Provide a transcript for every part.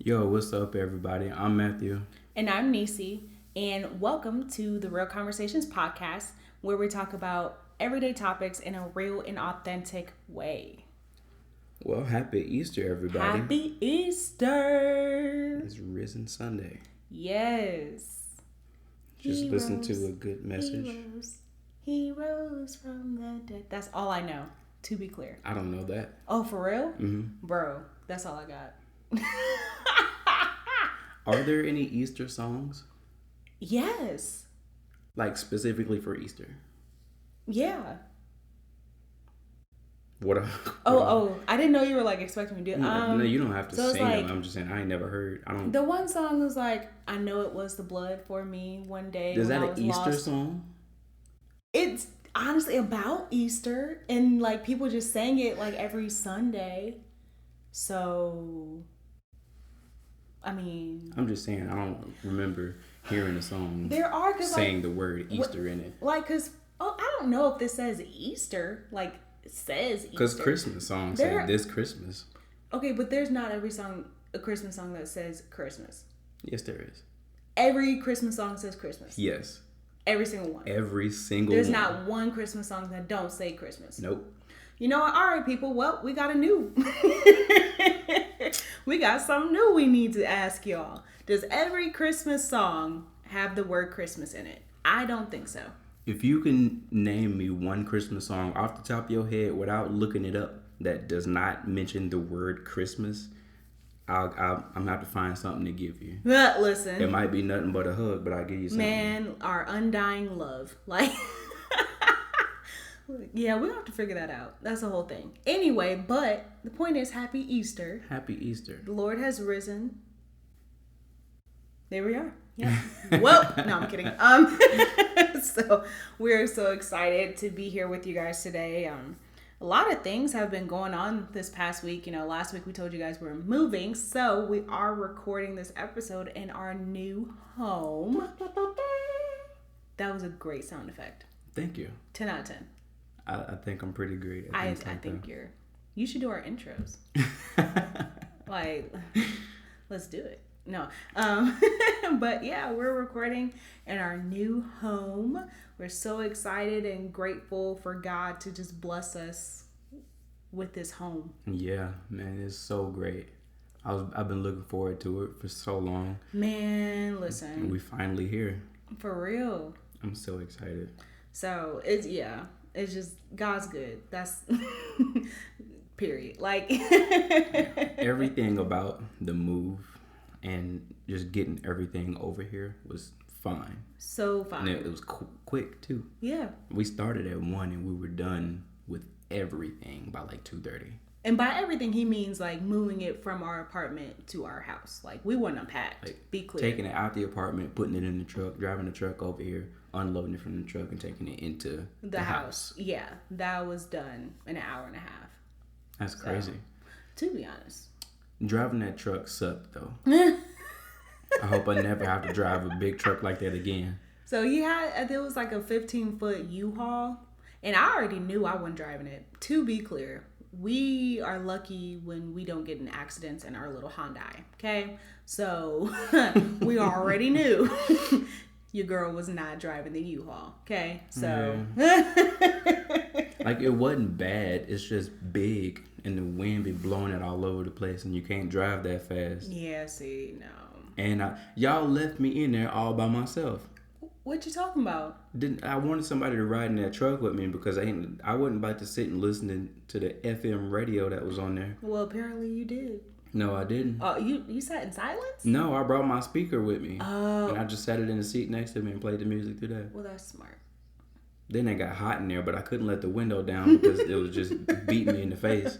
Yo, what's up, everybody? I'm Matthew. And I'm Neicey, and welcome to the Real Conversations podcast, where we talk about everyday topics in a real and authentic way. Well, happy Easter, everybody. Happy Easter! It's Risen Sunday. Yes. Just listen to a good message. He rose from the dead. That's all I know, to be clear. I don't know that. Oh, for real? Mm-hmm. Bro, that's all I got. Are there any Easter songs? Yes. Like specifically for Easter? Yeah. What? I didn't know you were like expecting me to do it. No, you don't have to so sing like, them. I'm just saying I ain't never heard. I don't. The one song was like, I know it was the blood for me one day. Is that I an was Easter lost. song? It's honestly about Easter, and like people just sang it like every Sunday. So, I mean, I'm just saying I don't remember hearing a song there are saying like, the word Easter in it. Like, cause I don't know if this says Easter. Like, it says Easter. Because Christmas songs say this Christmas. Okay, but there's not every song a Christmas song that says Christmas. Yes, there is. Every Christmas song says Christmas. Yes. Every single one. Every single There's one. not one Christmas song that don't say Christmas. Nope. You know what? All right, people. Well, we got a new. We got something new we need to ask y'all. Does every Christmas song have the word Christmas in it? I don't think so. If you can name me one Christmas song off the top of your head without looking it up that does not mention the word Christmas, I'm gonna have to find something to give you. Listen. It might be nothing but a hug, but I'll give you something. Man, our undying love. Like, yeah, we'll have to figure that out. That's the whole thing. Anyway, but the point is, happy Easter. Happy Easter. The Lord has risen. There we are. Yeah. Well, no, I'm kidding. So we're so excited to be here with you guys today. A lot of things have been going on this past week. You know, last week we told you guys we're moving, so we are recording this episode in our new home. That was a great sound effect. Thank you. 10 out of 10. I think I'm pretty great. I think you should do our intros. Like, let's do it. No. But yeah, we're recording in our new home. We're so excited and grateful for God to just bless us with this home. Yeah, man, it's so great. I've been looking forward to it for so long. Man, listen. We finally here. For real. I'm so excited. So it's just God's good. That's period. Like everything about the move and just getting everything over here was fine. So fine. And it was quick too. Yeah. We started at 1 and we were done with everything by like 2:30. And by everything, he means like moving it from our apartment to our house. Like we weren't unpacked. Like, be clear. Taking it out the apartment, putting it in the truck, driving the truck over here, unloading it from the truck, and taking it into the house. Yeah, that was done in an hour and a half. That's crazy. To be honest. Driving that truck sucked though. I hope I never have to drive a big truck like that again. So there was like a 15-foot U-Haul, and I already knew I wasn't driving it. To be clear, we are lucky when we don't get in accidents in our little Hyundai. Okay, so we already knew your girl was not driving the U-Haul. Okay, so like it wasn't bad. It's just big, and the wind be blowing it all over the place, and you can't drive that fast. Yeah, see, no. And y'all left me in there all by myself. What you talking about? I wanted somebody to ride in that truck with me because I wasn't about to sit and listen to the FM radio that was on there. Well, apparently you did. No, I didn't. Oh, you sat in silence? No, I brought my speaker with me. Oh. And I just sat it in the seat next to me and played the music through that. Well, that's smart. Then it got hot in there, but I couldn't let the window down because it was just beating me in the face.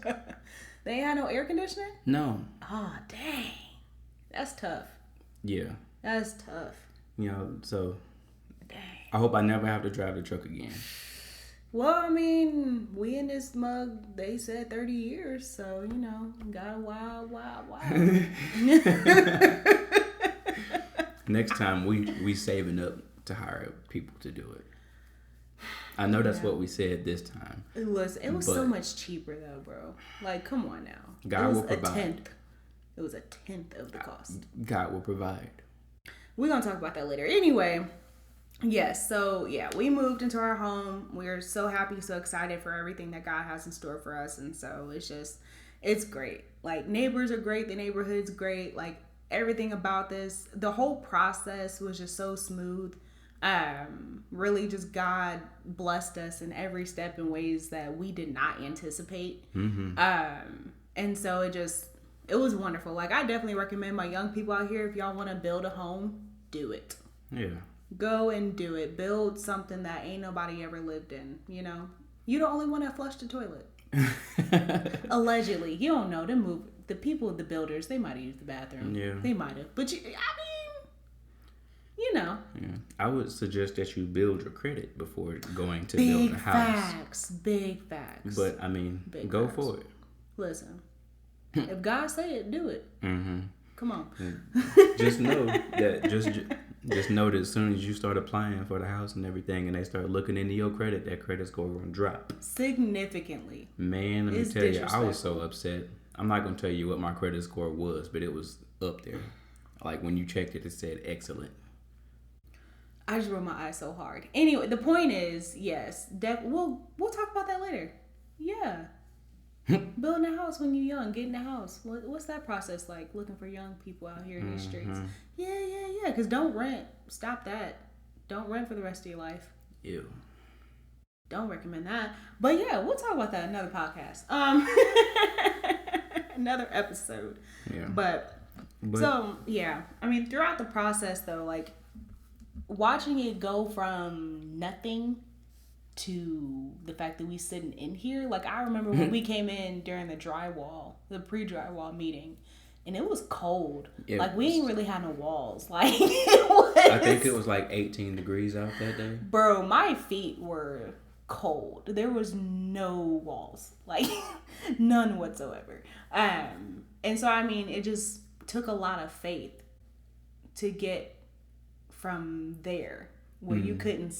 They ain't had no air conditioning? No. Oh, dang. That's tough. Yeah. That's tough. You know, so dang. I hope I never have to drive the truck again. Well, I mean, we in this mug, they said 30 years, so, you know, got a while. Next time, we saving up to hire people to do it. I know that's what we said this time. It was so much cheaper though, bro. Like, come on now. God will provide. It was a tenth of the cost. God will provide. We're going to talk about that later. Anyway, yes. So, yeah, we moved into our home. We're so happy, so excited for everything that God has in store for us. And so it's great. Like, neighbors are great. The neighborhood's great. Like, everything about this, the whole process was just so smooth. Really just God blessed us in every step in ways that we did not anticipate. Mm-hmm. And so it was wonderful. Like, I definitely recommend my young people out here, if y'all want to build a home, do it. Yeah. Go and do it. Build something that ain't nobody ever lived in, you know? You the only one that flushed the toilet. Allegedly. You don't know. The people, the builders, they might have used the bathroom. Yeah. They might have. But, you know. Yeah. I would suggest that you build your credit before going to build a house. Big facts. But, I mean, go for it. Listen. If God say it, do it. Mm-hmm. Come on. Just know that just know that as soon as you start applying for the house and everything, and they start looking into your credit, that credit score will drop significantly. Man, let me tell you, I was so upset. I'm not gonna tell you what my credit score was, but it was up there. Like when you checked it, it said excellent. I just rolled my eyes so hard. Anyway, the point is, yes, we'll talk about that later. Yeah. Building a house when you're young, getting a house. What's that process like? Looking for young people out here in these streets. Yeah. Because don't rent. Stop that. Don't rent for the rest of your life. Ew. Don't recommend that. But yeah, we'll talk about that in another podcast. Another episode. Yeah. But so yeah, I mean, throughout the process though, like watching it go from nothing to the fact that we sitting in here. Like, I remember when we came in during the pre-drywall meeting, and it was cold. We ain't really had no walls. Like, I think it was like 18 degrees out that day. Bro, my feet were cold. There was no walls. Like, none whatsoever. And so, I mean, it just took a lot of faith to get from there, where you couldn't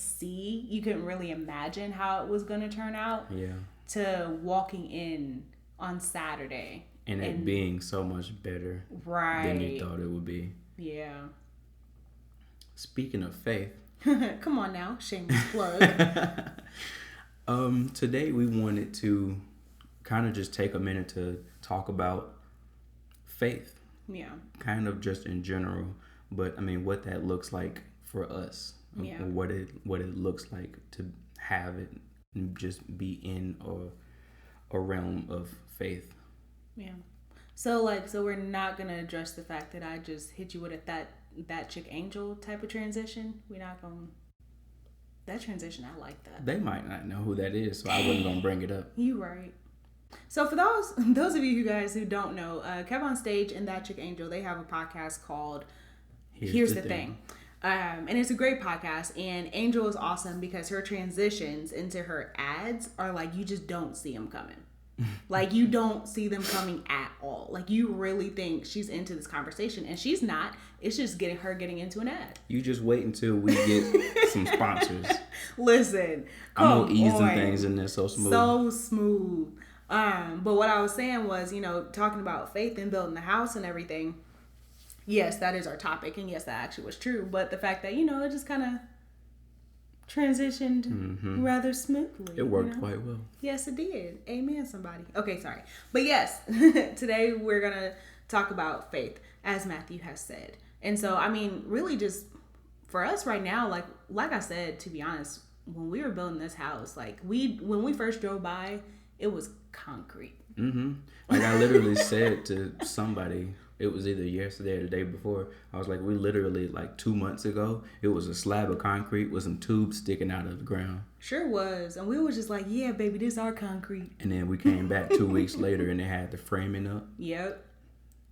really imagine how it was going to turn out, to walking in on Saturday. And it being so much better than you thought it would be. Yeah. Speaking of faith. Come on now, shameless plug. Today we wanted to kind of just take a minute to talk about faith. Yeah. Kind of just in general, but I mean what that looks like for us. Yeah. What it looks like to have it and just be in a realm of faith. Yeah. So we're not gonna address the fact that I just hit you with that chick angel type of transition. We're not gonna. That transition, I like that. They might not know who that is, so I wasn't gonna bring it up. You right. So for those of you guys who don't know, Kev on Stage and That Chick Angel, they have a podcast called Here's the Thing. And it's a great podcast, and Angel is awesome because her transitions into her ads are like, you just don't see them coming. Like, you don't see them coming at all. Like, you really think she's into this conversation, and she's not. It's just getting into an ad. You just wait until we get some sponsors. Listen, I'm gonna ease them things in there so smooth. So smooth. But what I was saying was, talking about faith and building the house and everything. Yes, that is our topic, and yes, that actually was true. But the fact that, it just kind of transitioned rather smoothly. It worked quite well. Yes, it did. Amen, somebody. Okay, sorry. But yes, today we're going to talk about faith, as Matthew has said. And so, I mean, really just for us right now, like I said, to be honest, when we were building this house, when we first drove by, it was concrete. Like I literally said to somebody, it was either yesterday or the day before, I was like, we literally 2 months ago, it was a slab of concrete with some tubes sticking out of the ground. Sure was. And we were just like, yeah, baby, this is our concrete. And then we came back 2 weeks later and they had the framing up. Yep.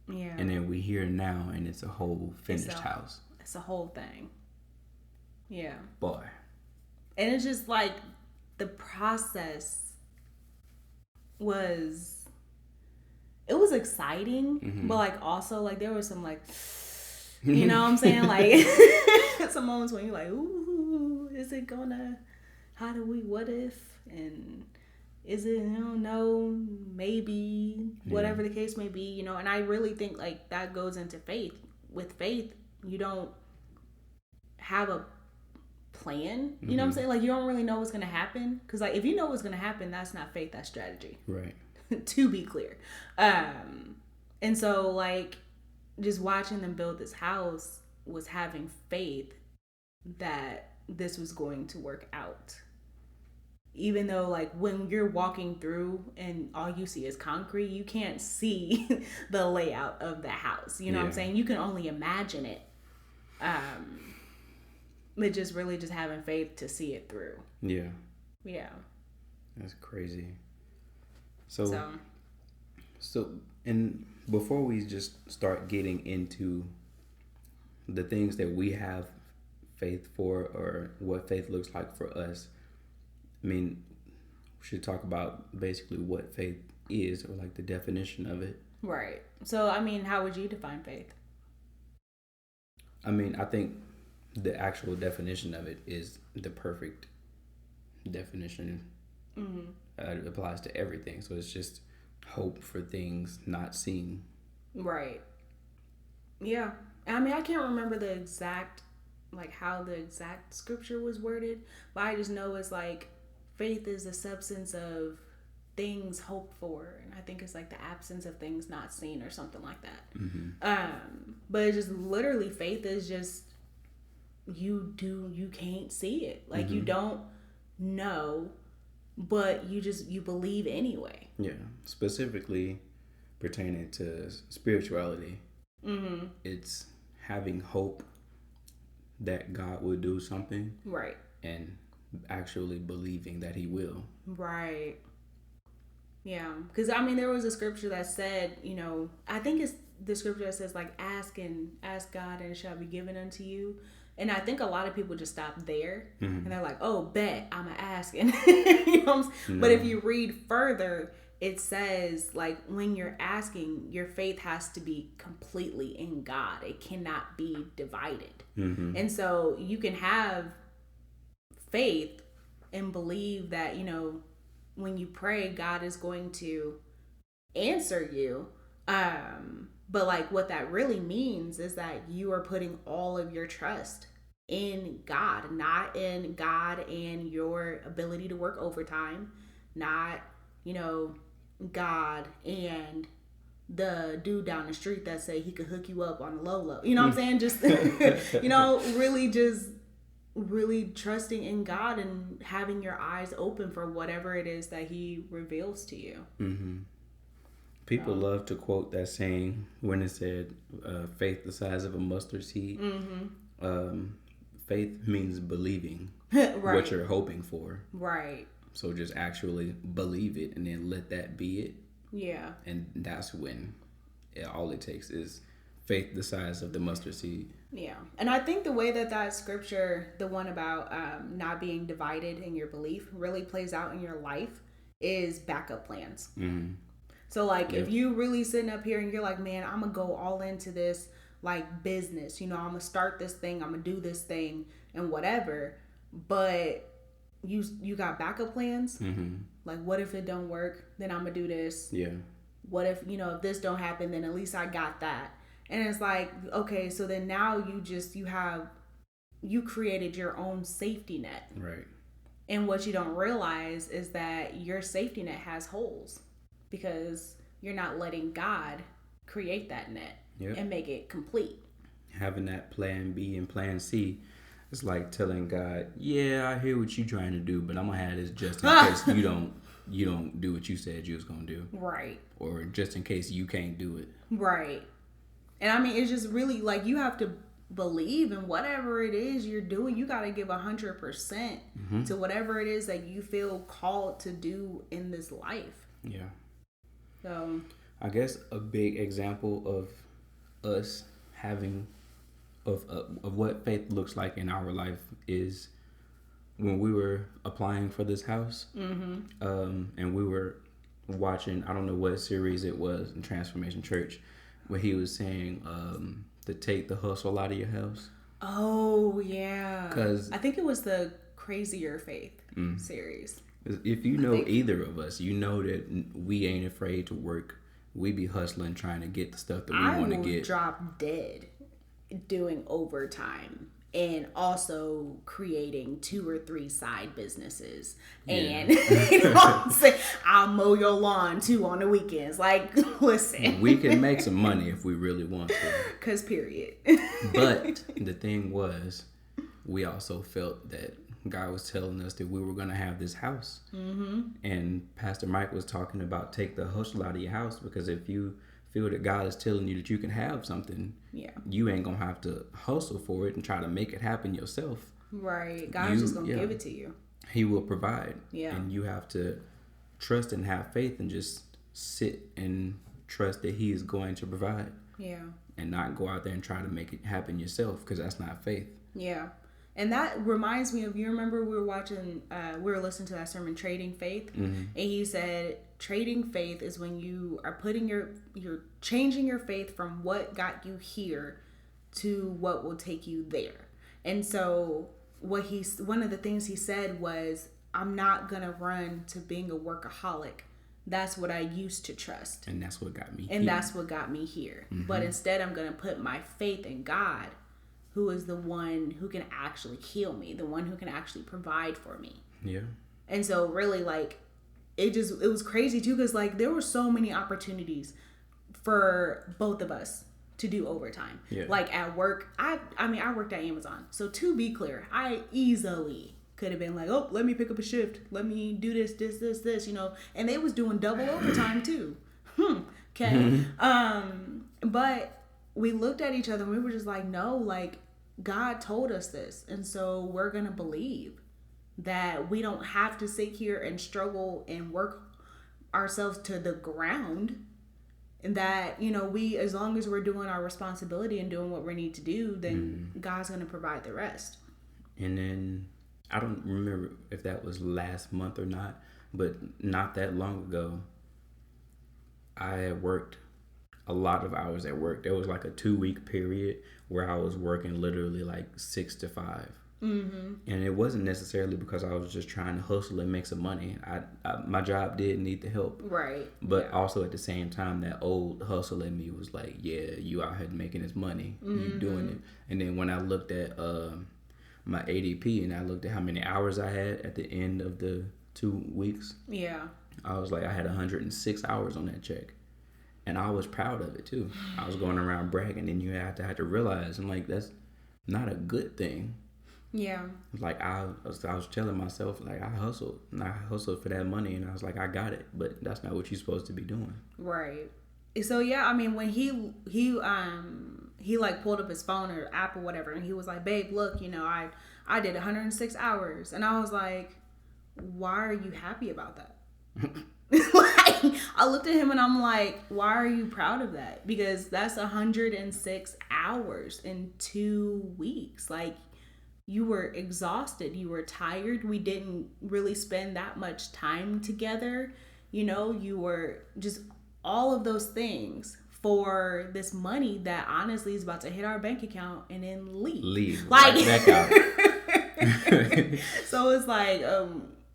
Yeah. And then we here now and it's a whole finished house. It's a whole thing. Yeah. Boy. And it's just the process was exciting, but also there was some you know what I'm saying, some moments when you're like, ooh, is it gonna, what if, and is it, no, maybe, whatever the case may be, and I really think like that goes into faith. With faith, you don't have a plan, you know what I'm saying? Like, you don't really know what's going to happen, because like if you know what's going to happen, that's not faith, that's strategy. Right. To be clear. And so like just watching them build this house was having faith that this was going to work out. Even though like when you're walking through and all you see is concrete, you can't see the layout of the house. You know what I'm saying? You can only imagine it. But just really just having faith to see it through. Yeah. Yeah. That's crazy. So and before we just start getting into the things that we have faith for, or what faith looks like for us, I mean, we should talk about basically what faith is, or like the definition of it. Right. So, I mean, how would you define faith? I mean, I think the actual definition of it is the perfect definition. It applies to everything. So it's just hope for things not seen. Right. Yeah. I mean, I can't remember the exact, like how the exact scripture was worded, but I just know it's like faith is the substance of things hoped for, and I think it's like the absence of things not seen or something like that. But it's just literally faith is just you can't see it, like you don't know, but you believe anyway. Yeah, specifically pertaining to spirituality, it's having hope that God will do something, right, and actually believing that He will. Right. Yeah, because I mean, there was a scripture that said, I think it's the scripture that says like, ask God and it shall be given unto you. And I think a lot of people just stop there, and they're like, oh, bet I'm a asking. You know what I'm saying? No. But if you read further, it says like when you're asking, your faith has to be completely in God. It cannot be divided. And so you can have faith and believe that, when you pray, God is going to answer you. But like what that really means is that you are putting all of your trust in God, not in God and your ability to work overtime, not, God and the dude down the street that say he could hook you up on the low. You know what I'm saying? Just, really trusting in God and having your eyes open for whatever it is that He reveals to you. People love to quote that saying when it said, faith the size of a mustard seed. Faith means believing right. what you're hoping for. Right. So just actually believe it and then let that be it. Yeah. And that's when all it takes is faith the size of the mustard seed. Yeah. And I think the way that scripture, the one about not being divided in your belief, really plays out in your life is backup plans. So like if you really sitting up here and you're like, man, I'm going to go all into this like business, I'm going to start this thing, I'm going to do this thing and whatever, but you got backup plans? Like what if it don't work? Then I'm going to do this. Yeah. What if, if this don't happen, then at least I got that. And it's like, okay, so then now you created your own safety net. Right. And what you don't realize is that your safety net has holes because you're not letting God create that net and make it complete. Having that plan B and plan C, it's like telling God, yeah, I hear what you're trying to do, but I'm going to have this just in case you don't do what you said you was going to do. Right. Or just in case you can't do it. Right. And I mean, it's just really like you have to believe in whatever it is you're doing. You got to give 100% to whatever it is that you feel called to do in this life. Yeah. So I guess a big example of us having of what faith looks like in our life is when we were applying for this house, and we were watching, I don't know what series it was in Transformation Church, where he was saying to take the hustle out of your house. Oh, yeah. 'Cause I think it was the Crazier Faith series. If you know either of us, you know that we ain't afraid to work. We be hustling, trying to get the stuff that we want to get. I will drop dead doing overtime and also creating 2 or 3 side businesses. Yeah. And you know what I'm saying? I'll mow your lawn too on the weekends. Like, listen. We can make some money if we really want to. Cause period. But the thing was, we also felt that God was telling us that we were going to have this house. Mm-hmm. And Pastor Mike was talking about take the hustle out of your house, because if you feel that God is telling you that you can have something, you ain't going to have to hustle for it and try to make it happen yourself. Right. God's just going to give it to you. He will provide. Yeah. And you have to trust and have faith and just sit and trust that He is going to provide. Yeah. And not go out there and try to make it happen yourself, because that's not faith. Yeah. And that reminds me of, you remember we were listening to that sermon, Trading Faith, and he said, trading faith is when you are you're changing your faith from what got you here to what will take you there. And so one of the things he said was, I'm not going to run to being a workaholic. That's what I used to trust. And that's what got me here. That's what got me here. Mm-hmm. But instead, I'm going to put my faith in God, who is the one who can actually heal me, the one who can actually provide for me. Yeah. And so really, like, it was crazy too, because like there were so many opportunities for both of us to do overtime. Yeah. Like at work, I worked at Amazon. So to be clear, I easily could have been like, oh, let me pick up a shift. Let me do this, you know. And they was doing double overtime too. Okay. But we looked at each other and we were just like, no, like God told us this. And so we're going to believe that we don't have to sit here and struggle and work ourselves to the ground. And that, you know, as long as we're doing our responsibility and doing what we need to do, then God's going to provide the rest. And then I don't remember if that was last month or not, but not that long ago, I had worked a lot of hours at work. There was like a 2-week period where I was working literally like 6 to 5. Mm-hmm. And it wasn't necessarily because I was just trying to hustle and make some money. My job did need the help. Right. But also at the same time, that old hustle in me was like, yeah, you out here making this money. You doing it. And then when I looked at my ADP and I looked at how many hours I had at the end of the 2 weeks. Yeah. I was like, I had 106 hours on that check. And I was proud of it too. I was going around bragging, and you have to realize, I'm like, that's not a good thing. Yeah. Like I was telling myself, like I hustled for that money, and I was like, I got it, but that's not what you're supposed to be doing. Right. So yeah, I mean, when he like pulled up his phone or app or whatever, and he was like, babe, look, you know, I did 106 hours, and I was like, why are you happy about that? Like, I looked at him and I'm like, why are you proud of that? Because that's 106 hours in 2 weeks. Like, you were exhausted, you were tired. We didn't really spend that much time together. You know, you were just all of those things for this money that honestly is about to hit our bank account and then leave. Like, right back out. So it's like,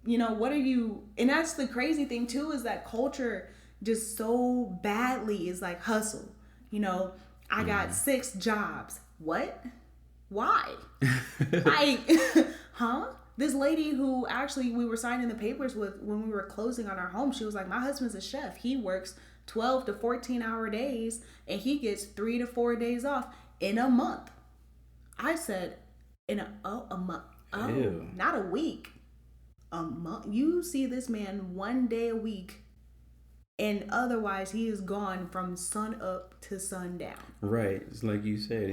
you know, what are you, and that's the crazy thing too, is that culture just so badly is like hustle. You know, I got 6 jobs. What? Why? Like, huh? This lady who actually we were signing the papers with when we were closing on our home, she was like, my husband's a chef. He works 12 to 14 hour days and he gets 3 to 4 days off in a month. I said, a month. Oh, ew. Not a week. A month. You see this man 1 day a week, and otherwise he is gone from sun up to sundown. Right. It's like you said,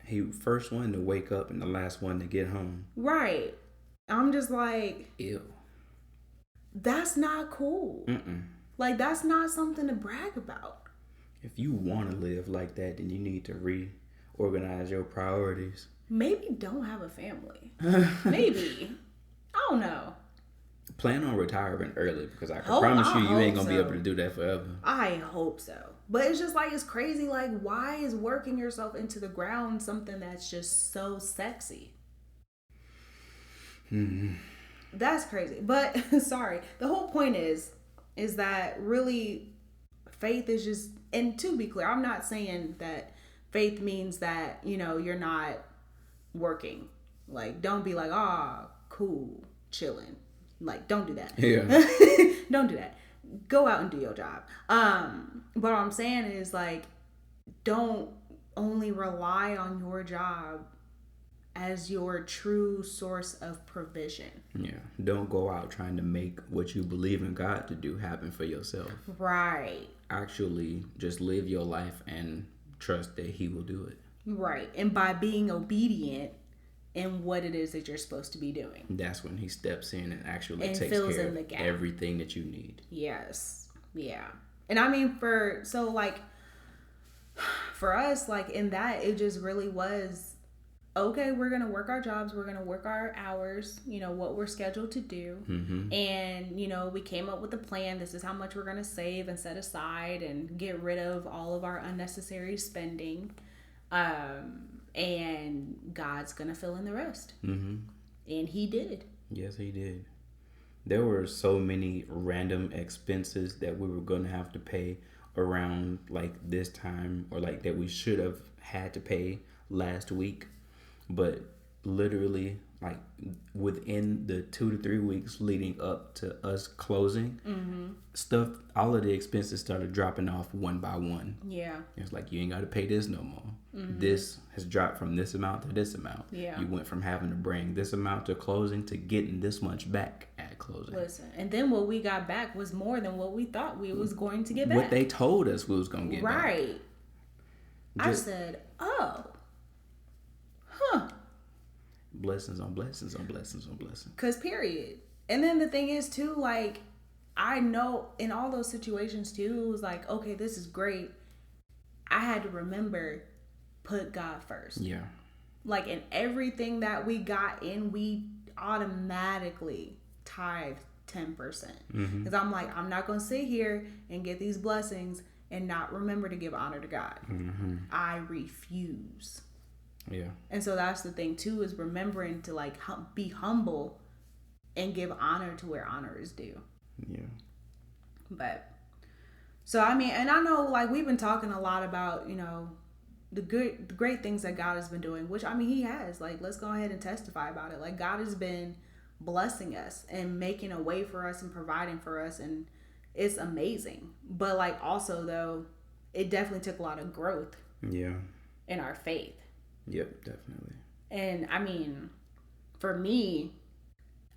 he first one to wake up and the last one to get home. Right. I'm just like, ew. That's not cool. Like, that's not something to brag about. If you want to live like that, then you need to reorganize your priorities. Maybe don't have a family. Maybe. I don't know. Plan on retiring early, because I can promise you ain't going to be able to do that forever. I hope so. But it's just like, it's crazy. Like, why is working yourself into the ground something that's just so sexy? That's crazy. But sorry, the whole point is that really faith is just, and to be clear, I'm not saying that faith means that, you're not working. Like, don't be like, cool, chilling. Like, don't do that. Yeah. Don't do that. Go out and do your job. But what I'm saying is, like, don't only rely on your job as your true source of provision. Yeah. Don't go out trying to make what you believe in God to do happen for yourself. Right. Actually, just live your life and trust that He will do it. Right. And by being obedient in what it is that you're supposed to be doing, that's when He steps in and actually takes fills care in the of gap. everything that you need. Yes. Yeah. And I mean, for us, like, in that, it just really was, okay, we're going to work our jobs. We're going to work our hours, what we're scheduled to do. Mm-hmm. And, we came up with a plan. This is how much we're going to save and set aside and get rid of all of our unnecessary spending. And God's going to fill in the rest. Mm-hmm. And He did. Yes, He did. There were so many random expenses that we were going to have to pay around like this time, or like that we should have had to pay last week. But literally, like, within the 2 to 3 weeks leading up to us closing, stuff, all of the expenses started dropping off one by one. Yeah. It's like, you ain't got to pay this no more. This has dropped from this amount to this amount. Yeah. You went from having to bring this amount to closing to getting this much back at closing. Listen, and then what we got back was more than what we thought we was going to get back. What they told us we was going to get back. Right. I said, oh. Huh. Blessings on blessings on blessings on blessings. Because period. And then the thing is too, like, I know in all those situations too, it was like, okay, this is great. I had to remember, put God first. Yeah. Like, in everything that we got in, we automatically tithe 10%. Because I'm like, I'm not going to sit here and get these blessings and not remember to give honor to God. I refuse. Yeah. And so that's the thing too, is remembering to, like, be humble and give honor to where honor is due. Yeah. But so I mean, and I know, like, we've been talking a lot about, the great things that God has been doing, which, I mean, He has. Like, let's go ahead and testify about it. Like, God has been blessing us and making a way for us and providing for us, and it's amazing. But, like, also though, it definitely took a lot of growth. Yeah. In our faith. Yep, definitely. And I mean, for me,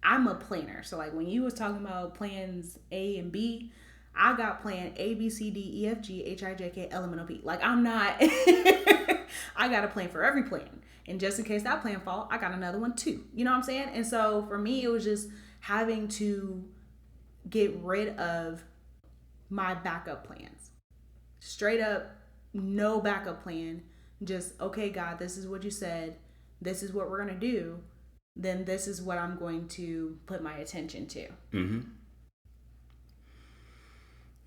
I'm a planner. So, like, when you was talking about plans A and B, I got plan A, B, C, D, E, F, G, H, I, J, K, L, M, N, O, P. Like, I'm not, I got a plan for every plan. And just in case that plan fall, I got another one too. You know what I'm saying? And so for me, it was just having to get rid of my backup plans. Straight up, no backup plan. Just, okay, God, this is what you said. This is what we're going to do. Then this is what I'm going to put my attention to. Mm-hmm.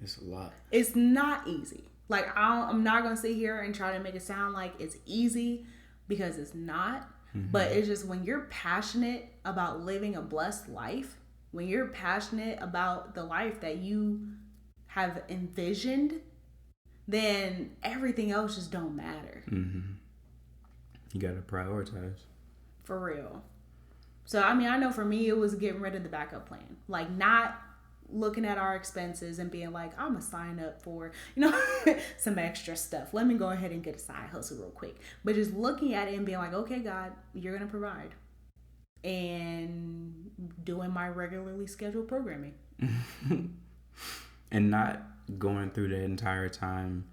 It's a lot. It's not easy. Like, I'm not going to sit here and try to make it sound like it's easy, because it's not. Mm-hmm. But it's just, when you're passionate about living a blessed life, when you're passionate about the life that you have envisioned, then everything else just don't matter. Mm-hmm. You got to prioritize. For real. So, I mean, I know for me, it was getting rid of the backup plan. Like, not looking at our expenses and being like, I'm going to sign up for, some extra stuff. Let me go ahead and get a side hustle real quick. But just looking at it and being like, okay, God, you're going to provide. And doing my regularly scheduled programming. And not going through the entire time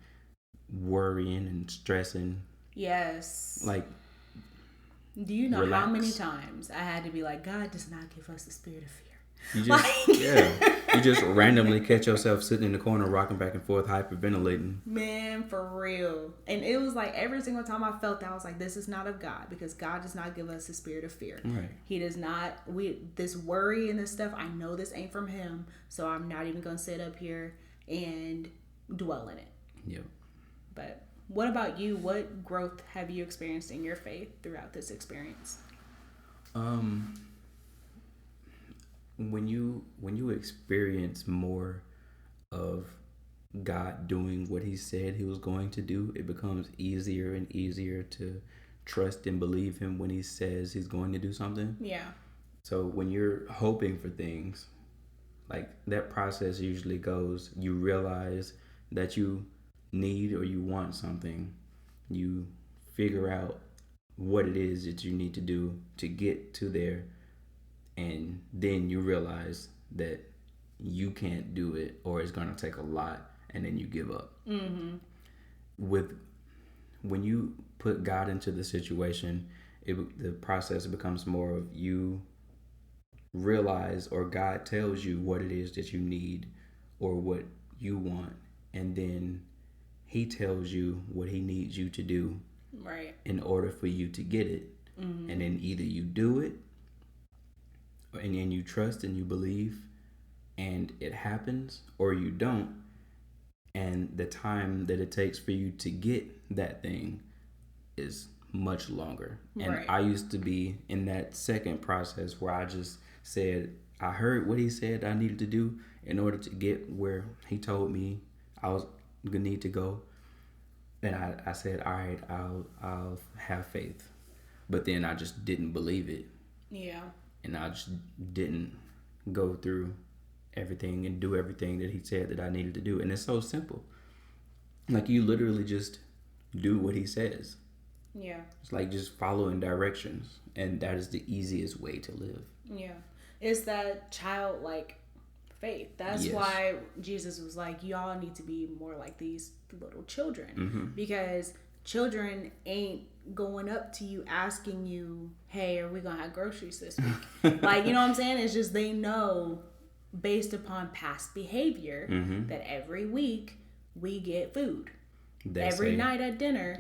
worrying and stressing. Yes. Like, do you know relax. How many times I had to be like, God does not give us the spirit of fear. You just, you just randomly catch yourself sitting in the corner, rocking back and forth, hyperventilating. Man, for real. And it was like every single time I felt that, I was like, this is not of God, because God does not give us the spirit of fear. Right. He does not. This worry and this stuff, I know this ain't from Him, so I'm not even going to sit up here and dwell in it. Yep. But what about you? What growth have you experienced in your faith throughout this experience? when you experience more of God doing what he said he was going to do, it becomes easier and easier to trust and believe him when he says he's going to do something. Yeah. So when you're hoping for things, like that process usually goes, you realize that you need or you want something, you figure out what it is that you need to do to get to there, and then you realize that you can't do it or it's going to take a lot, and then you give up. Mm-hmm. When you put God into the situation, the process becomes more of you realize, or God tells you what it is that you need or what you want, and then he tells you what he needs you to do, right, in order for you to get it. Mm-hmm. And then either you do it, and then you trust and you believe and it happens, or you don't, and the time that it takes for you to get that thing is much longer. And right. I used to be in that second process where I just said, I heard what he said I needed to do in order to get where he told me I was gonna need to go. And I said, all right, I'll have faith. But then I just didn't believe it. Yeah. And I just didn't go through everything and do everything that he said that I needed to do. And it's so simple. Like, you literally just do what he says. Yeah. It's like just following directions. And that is the easiest way to live. Yeah. It's that childlike faith. That's why Jesus was like, y'all need to be more like these little children. Mm-hmm. Because children ain't going up to you asking you, hey, are we gonna have groceries this week? Like, you know what I'm saying? It's just they know based upon past behavior that every week we get food. Every night at dinner,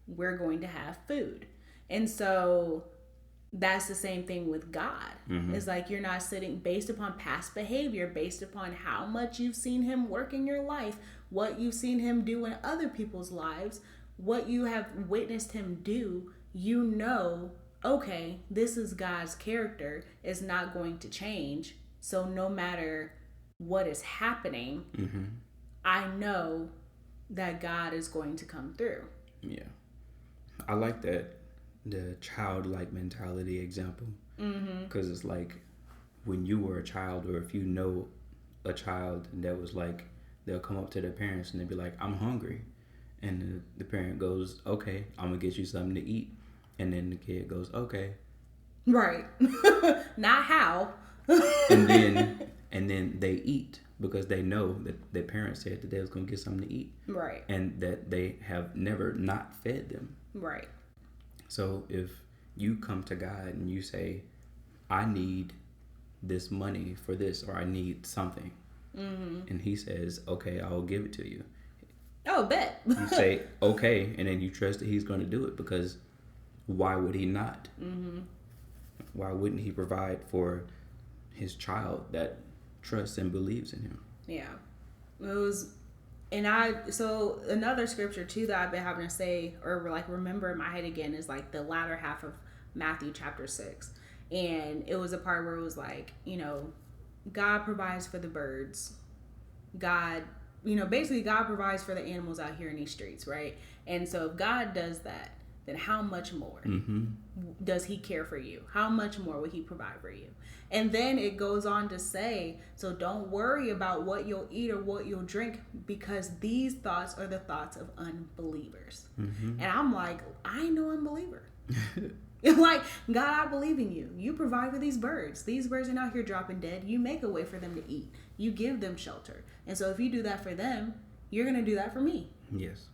we're going to have food. And so that's the same thing with God. It's like you're not sitting based upon past behavior, based upon how much you've seen him work in your life, what you've seen him do in other people's lives, what you have witnessed him do. You know, okay, this is God's character. It's not going to change. So no matter what is happening, I know that God is going to come through. Yeah. I like that, the childlike mentality example. Because it's like when you were a child, or if you know a child that was like, they'll come up to their parents and they'll be like, I'm hungry. And the parent goes, okay, I'm going to get you something to eat. And then the kid goes, okay. Right. Not how. and then they eat because they know that their parents said that they was going to get something to eat. Right. And that they have never not fed them. Right. So if you come to God and you say, I need this money for this, or I need something, and he says, okay, I'll give it to you. Oh, bet. You say, okay, and then you trust that he's going to do it, because why would he not? Why wouldn't he provide for his child that trusts and believes in him? Yeah. It was, so another scripture too that I've been having to say, or like remember in my head again, is like the latter half of Matthew chapter 6. And it was a part where it was like, you know, God provides for the birds. God, you know, basically God provides for the animals out here in these streets, right? And so if God does that, then how much more does he care for you? How much more will he provide for you? And then it goes on to say, so don't worry about what you'll eat or what you'll drink, because these thoughts are the thoughts of unbelievers. And I'm like, I know unbeliever. Like, God, I believe in you. You provide for these birds. These birds are not here dropping dead. You make a way for them to eat. You give them shelter. And so if you do that for them, you're going to do that for me. Yes.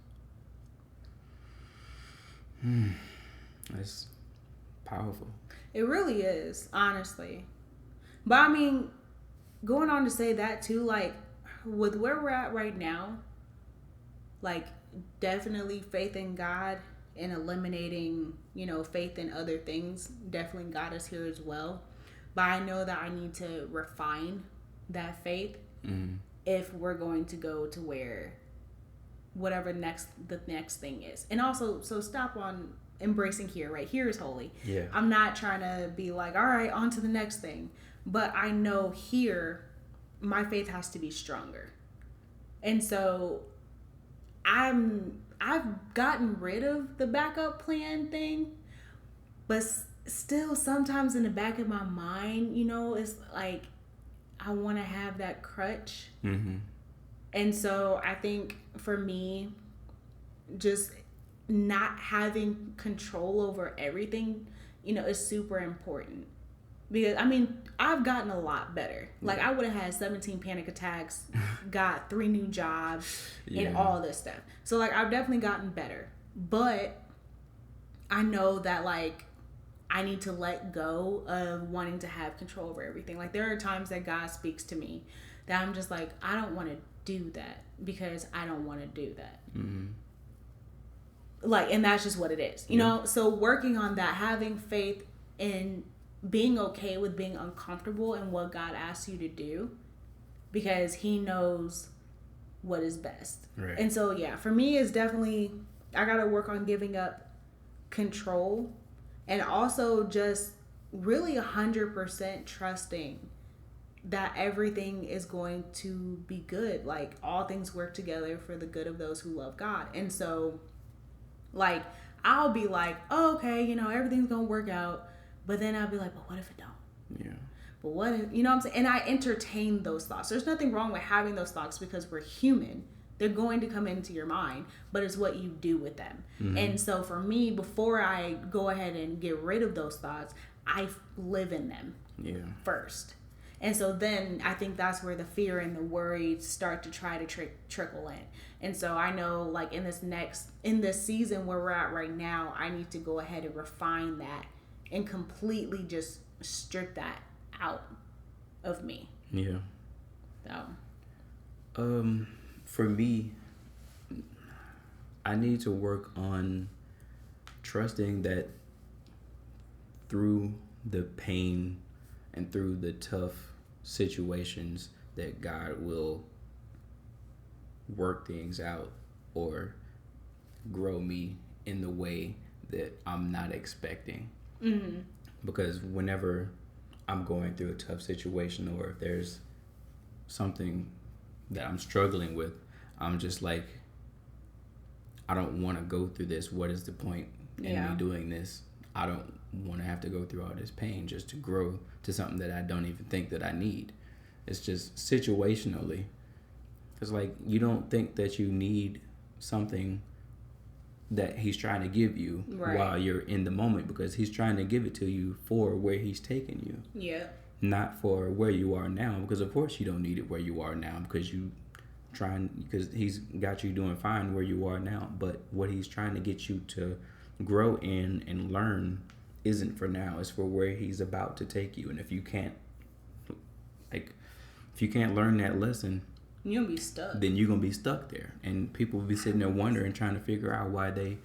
That's powerful. It really is, honestly. But I mean, going on to say that too, like with where we're at right now, like definitely faith in God and eliminating, you know, faith in other things definitely got us here as well. But I know that I need to refine that faith if we're going to go to where whatever the next thing is. And also, so stop on embracing here, right? Here is holy. Yeah. I'm not trying to be like, all right, on to the next thing. But I know here, my faith has to be stronger. And so I've gotten rid of the backup plan thing, but still sometimes in the back of my mind, it's like I want to have that crutch. Mm-hmm. And so I think for me, just not having control over everything, is super important. Because, I've gotten a lot better. Like, I would have had 17 panic attacks, got 3 new jobs, and all this stuff. So, like, I've definitely gotten better. But I know that, like, I need to let go of wanting to have control over everything. Like, there are times that God speaks to me that I'm just like, I don't want to do that because I don't want to do that. Mm-hmm. Like, and that's just what it is, you know? So working on that, having faith in being okay with being uncomfortable and what God asks you to do, because he knows what is best. Right. And so, for me, it's definitely, I got to work on giving up control and also just really 100% trusting that everything is going to be good. Like, all things work together for the good of those who love God. And so, like, I'll be like, oh, okay, everything's going to work out. But then I'll be like, but what if it don't? Yeah. But what if, what I'm saying? And I entertain those thoughts. There's nothing wrong with having those thoughts because we're human. They're going to come into your mind, but it's what you do with them. Mm-hmm. And so for me, before I go ahead and get rid of those thoughts, I live in them first. And so then I think that's where the fear and the worry start to try to trickle in. And so I know, like, in this season where we're at right now, I need to go ahead and refine that and completely just strip that out of me. Yeah. So. For me, I need to work on trusting that through the pain and through the tough situations that God will work things out or grow me in the way that I'm not expecting. Mm-hmm. Because whenever I'm going through a tough situation or if there's something that I'm struggling with, I'm just like, I don't want to go through this. What is the point in me doing this? I don't want to have to go through all this pain just to grow to something that I don't even think that I need. It's just situationally. It's like you don't think that you need something that he's trying to give you while you're in the moment, because he's trying to give it to you for where he's taking you. Yeah. Not for where you are now, because of course you don't need it where you are now because he's got you doing fine where you are now. But what he's trying to get you to grow in and learn isn't for now. It's for where he's about to take you. And if you can't learn that lesson, you're gonna be stuck. Then you're gonna be stuck there, and people will be sitting there wondering, trying to figure out why they've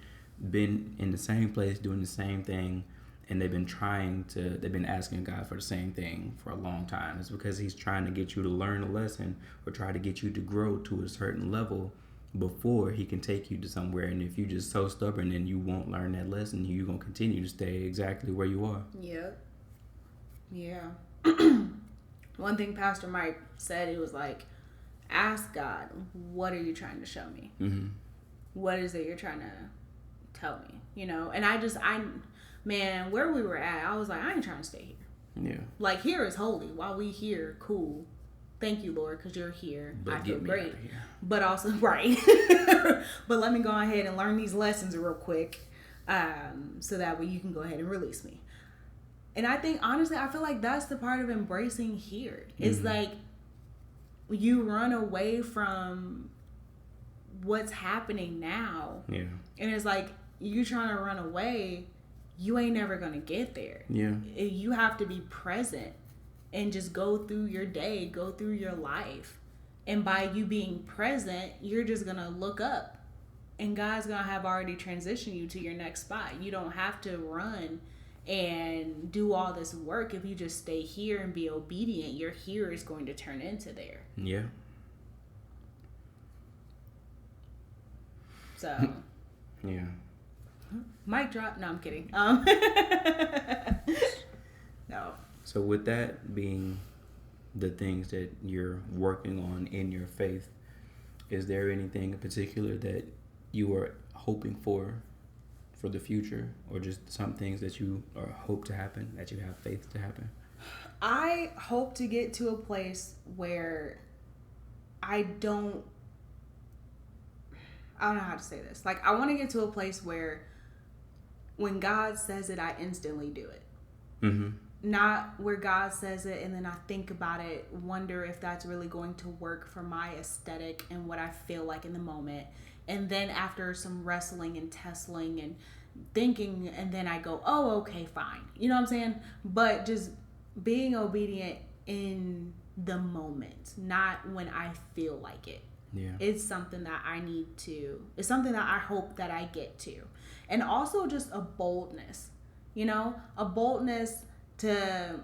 been in the same place doing the same thing, and they've been asking God for the same thing for a long time. It's because he's trying to get you to learn a lesson or try to get you to grow to a certain level before he can take you to somewhere. And if you're just so stubborn and you won't learn that lesson, you're gonna continue to stay exactly where you are. Yeah. One thing Pastor Mike said, he was like, ask God, what are you trying to show me? Mm-hmm. What is it you're trying to tell me? And man, where we were at, I was like, I ain't trying to stay here. Yeah. Like, here is holy. While we here, cool. Thank you, Lord, because you're here. But I feel great. But also, right. But let me go ahead and learn these lessons real quick, so that way you can go ahead and release me. And I think, honestly, I feel like that's the part of embracing here. It's like, you run away from what's happening now. Yeah. And it's like, you trying to run away, you ain't never going to get there. Yeah. You have to be present and just go through your day, go through your life. And by you being present, you're just going to look up. And God's going to have already transitioned you to your next spot. You don't have to run and do all this work. If you just stay here and be obedient, your here is going to turn into there. Yeah. So. Yeah. Mic drop. No, I'm kidding. No. So with that being the things that you're working on in your faith, is there anything in particular that you are hoping for the future, or just some things that you hope to happen, that you have faith to happen? I hope to get to a place where I don't know how to say this. Like, I want to get to a place where when God says it, I instantly do it. Mm-hmm. Not where God says it and then I think about it, wonder if that's really going to work for my aesthetic and what I feel like in the moment. And then after some wrestling and tussling and thinking, and then I go, oh, okay, fine. You know what I'm saying? But just being obedient in the moment, not when I feel like it. Yeah. It's something that it's something that I hope that I get to. And also just a boldness, a boldness to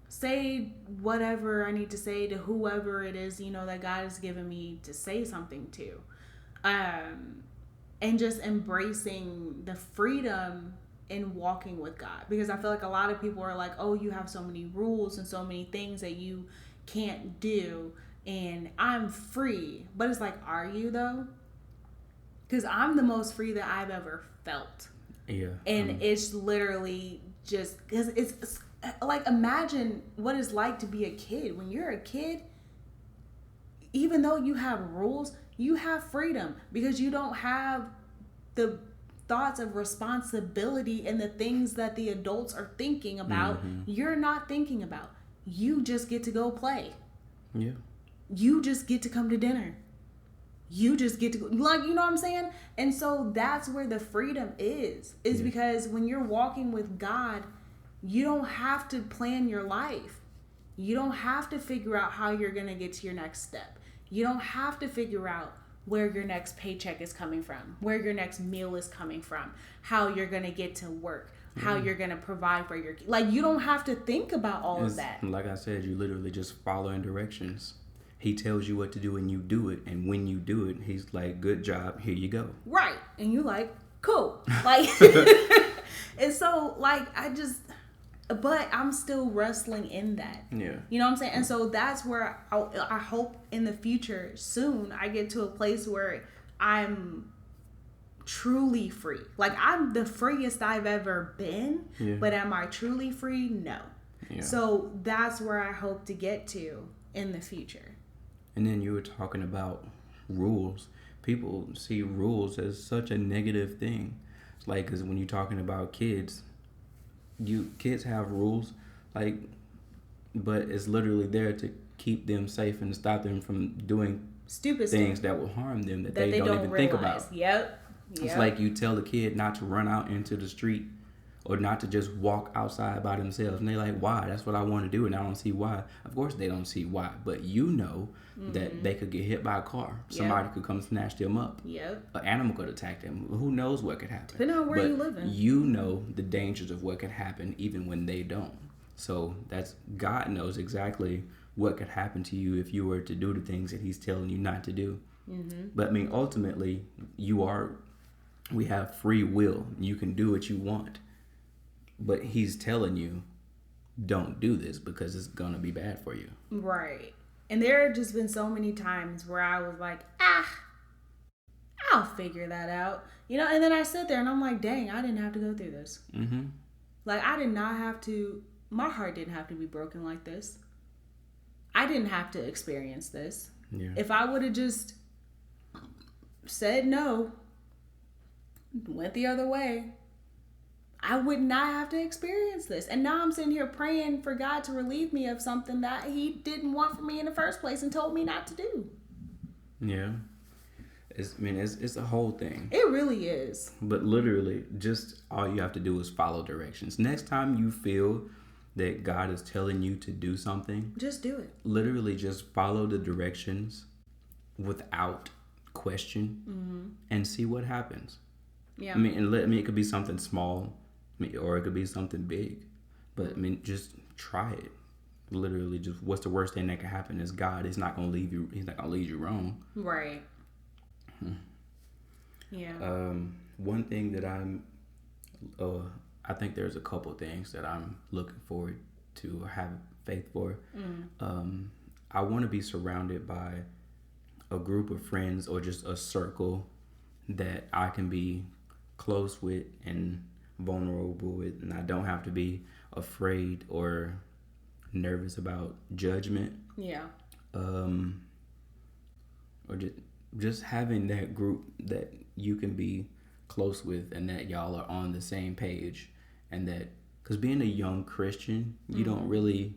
say whatever I need to say to whoever it is, that God has given me to say something to. And just embracing the freedom in walking with God. Because I feel like a lot of people are like, oh, you have so many rules and so many things that you can't do, and I'm free. But it's like, are you though? Because I'm the most free that I've ever felt. Yeah. And it's literally just, because it's like, imagine what it's like to be a kid. When you're a kid, even though you have rules, you have freedom because you don't have the thoughts of responsibility and the things that the adults are thinking about. Mm-hmm. You're not thinking about. You just get to go play. Yeah. You just get to come to dinner. You just get to go, like, you know what I'm saying? And so that's where the freedom is because when you're walking with God, you don't have to plan your life. You don't have to figure out how you're going to get to your next step. You don't have to figure out where your next paycheck is coming from, where your next meal is coming from, how you're going to get to work, how you're going to provide for your, like, you don't have to think about all of that. Like I said, you literally just following directions. He tells you what to do and you do it. And when you do it, he's like, good job, here you go. Right. And you're like, cool. Like, and so, like, but I'm still wrestling in that. Yeah. You know what I'm saying? And so that's where I hope in the future, soon, I get to a place where I'm truly free. Like, I'm the freest I've ever been, but am I truly free? No. Yeah. So that's where I hope to get to in the future. And then you were talking about rules. People see rules as such a negative thing. It's like, because when you're talking about kids have rules, like, but it's literally there to keep them safe and stop them from doing stupid things stuff that will harm them that they don't even think about. Yep. It's like you tell the kid not to run out into the street or not to just walk outside by themselves. And they're like, why? That's what I want to do, and I don't see why. Of course they don't see why, but you know that they could get hit by a car. Somebody could come snatch them up. Yep. An animal could attack them. Who knows what could happen? Depending on where you live in. You know the dangers of what could happen even when they don't. So God knows exactly what could happen to you if you were to do the things that he's telling you not to do. Mm-hmm. But I mean, ultimately, we have free will. You can do what you want. But he's telling you, don't do this because it's going to be bad for you. Right. And there have just been so many times where I was like, I'll figure that out. And then I sit there and I'm like, dang, I didn't have to go through this. Mm-hmm. Like, I did not have to, my heart didn't have to be broken like this. I didn't have to experience this. Yeah. If I would have just said no, went the other way, I would not have to experience this. And now I'm sitting here praying for God to relieve me of something that he didn't want for me in the first place and told me not to do. Yeah. It's a whole thing. It really is. But literally, just all you have to do is follow directions. Next time you feel that God is telling you to do something, just do it. Literally just follow the directions without question and see what happens. Yeah. It could be something small, or it could be something big, but just try it. Literally, just what's the worst thing that could happen is God is not going to leave you. He's not going to lead you wrong. Right. Yeah. One thing that I think there's a couple things that I'm looking forward to have faith for. I want to be surrounded by a group of friends or just a circle that I can be close with and vulnerable with, and I don't have to be afraid or nervous about judgment. Yeah. Or just having that group that you can be close with and that y'all are on the same page, and that because being a young Christian, you don't really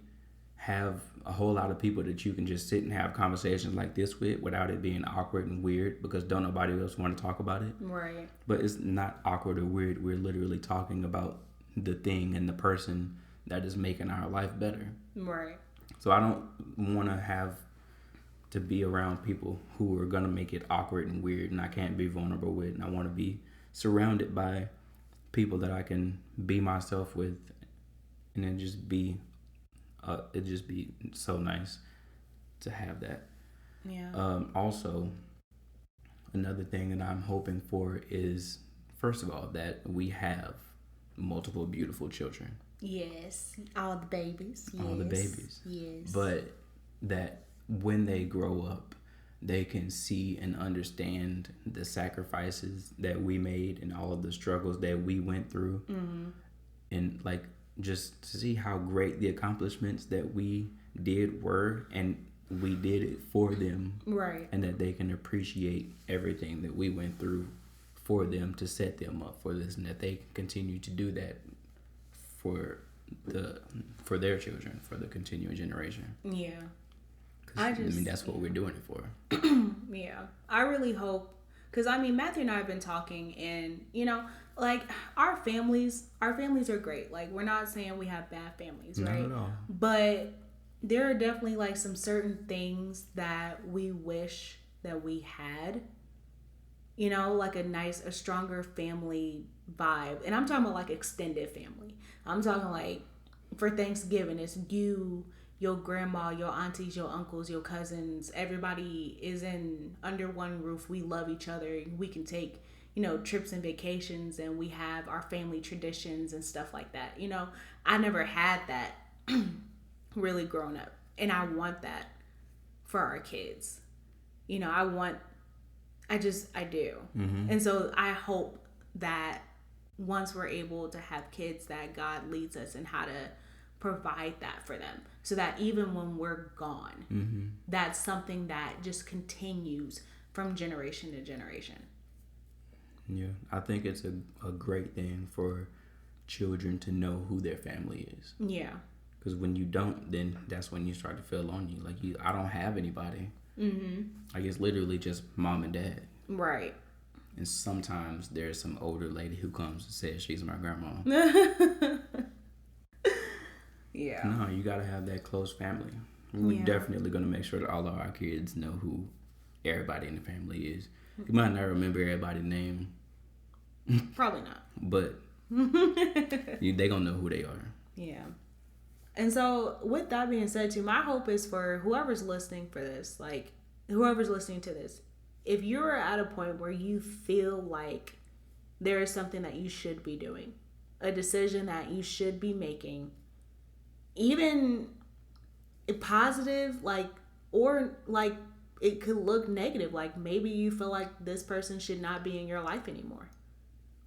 have a whole lot of people that you can just sit and have conversations like this with without it being awkward and weird, because don't nobody else want to talk about it. Right. But it's not awkward or weird. We're literally talking about the thing and the person that is making our life better. Right. So I don't want to have to be around people who are going to make it awkward and weird and I can't be vulnerable with. And I want to be surrounded by people that I can be myself with, and then just be it'd just be so nice to have that. Yeah. Also, another thing that I'm hoping for is, first of all, that we have multiple beautiful children. Yes. All the babies. All yes. the babies. Yes. But that when they grow up, they can see and understand the sacrifices that we made and all of the struggles that we went through. And like, just to see how great the accomplishments that we did were, and we did it for them. Right. And that they can appreciate everything that we went through for them to set them up for this, and that they can continue to do that for their children, for the continuing generation. Yeah. I mean, that's what we're doing it for. Yeah. I really hope, because I mean, Matthew and I have been talking, and you know, like our families are great. Like, we're not saying we have bad families, right? Not at all. But there are definitely like some certain things that we wish that we had. You know, like a stronger family vibe. And I'm talking about like extended family. I'm talking like for Thanksgiving, it's you, your grandma, your aunties, your uncles, your cousins. Everybody is under one roof. We love each other. We can take, you know, trips and vacations, and we have our family traditions and stuff like that. You know, I never had that really growing up. And I want that for our kids. You know, I do. And so I hope that once we're able to have kids, that God leads us in how to provide that for them, so that even when we're gone, that's something that just continues from generation to generation. Yeah, I think it's a great thing for children to know who their family is. Yeah. Because when you don't, then that's when you start to feel lonely. Like, I don't have anybody. Like, it's literally just mom and dad. Right. And sometimes there's some older lady who comes and says she's my grandma. Yeah. No, you gotta have that close family. We're definitely gonna make sure that all of our kids know who everybody in the family is. You might not remember everybody's name. Probably not. But they gonna know who they are. Yeah. And so with that being said too, my hope is for whoever's listening for this, like whoever's listening to this, if you're at a point where you feel like there is something that you should be doing, a decision that you should be making, even positive, like, or like it could look negative, like maybe you feel like this person should not be in your life anymore,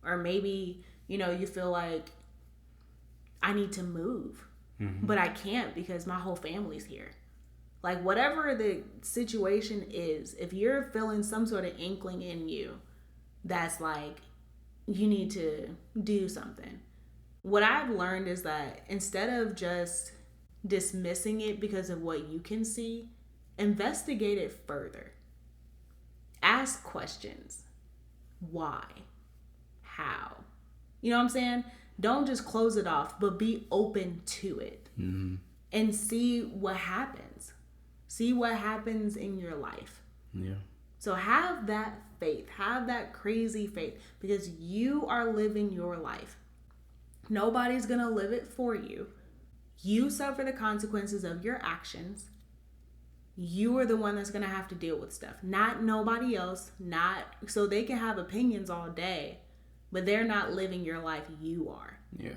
or maybe, you know, you feel like I need to move, but I can't because my whole family's here. Like, whatever the situation is, if you're feeling some sort of inkling in you that's like you need to do something, what I've learned is that instead of just dismissing it because of what you can see, investigate it further. Ask questions. Why? How? You know what I'm saying? Don't just close it off, but be open to it. And see what happens. See what happens in your life. Yeah. So have that faith. Have that crazy faith, because you are living your life. Nobody's going to live it for you. You suffer the consequences of your actions. You are the one that's going to have to deal with stuff, not nobody else. Not so they can have opinions all day, but they're not living your life. You are. Yeah.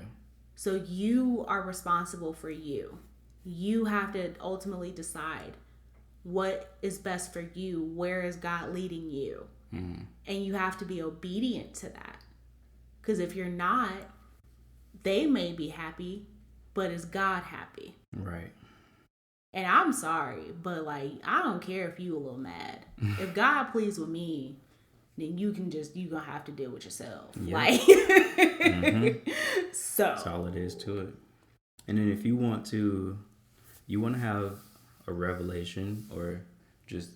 So you are responsible for you. You have to ultimately decide what is best for you. Where is God leading you? Mm-hmm. And you have to be obedient to that. Because if you're not, they may be happy, but is God happy? Right. And I'm sorry, but like, I don't care if you a little mad. If God pleased with me, then you gonna have to deal with yourself. Yep. Like, mm-hmm. So that's all it is to it. And then if you want to have a revelation, or just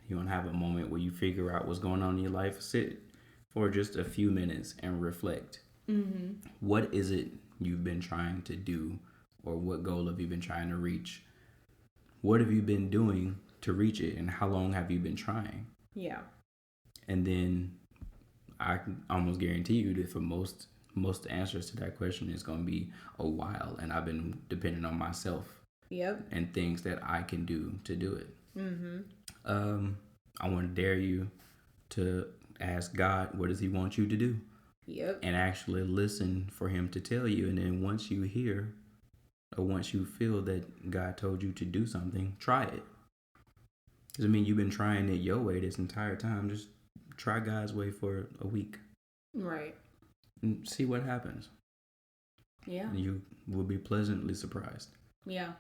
you want to have a moment where you figure out what's going on in your life, sit for just a few minutes and reflect. Mm-hmm. What is it you've been trying to do, or what goal have you been trying to reach? What have you been doing to reach it, and how long have you been trying? Yeah. And then I can almost guarantee you that for most answers to that question is going to be a while, and I've been depending on myself. Yep. And things that I can do to do it. Mm-hmm. I want to dare you to ask God, what does he want you to do? Yep. And actually listen for him to tell you. And then once you hear, or once you feel that God told you to do something, try it. Doesn't mean you've been trying it your way this entire time. Just try God's way for a week. Right. And see what happens. Yeah. And you will be pleasantly surprised. Yeah.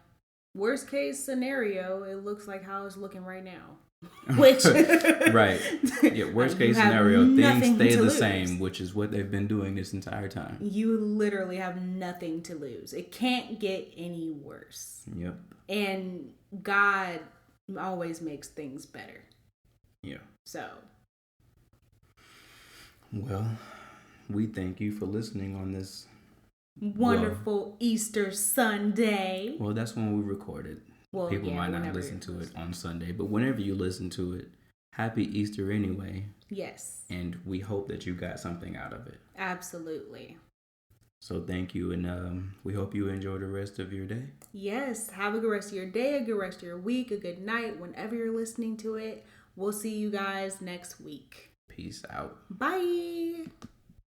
Worst case scenario, it looks like how it's looking right now. Which right. Yeah, worst case scenario, things stay the same, which is what they've been doing this entire time. You literally have nothing to lose. It can't get any worse. Yep. And God always makes things better. Yeah. So. Well, we thank you for listening on this wonderful Easter Sunday. Well, that's when we recorded. Well, people might not listen to it on Sunday, but whenever you listen to it, happy Easter anyway. Yes. And we hope that you got something out of it. Absolutely. So thank you, and we hope you enjoy the rest of your day. Yes. Have a good rest of your day, a good rest of your week, a good night, whenever you're listening to it. We'll see you guys next week. Peace out. Bye.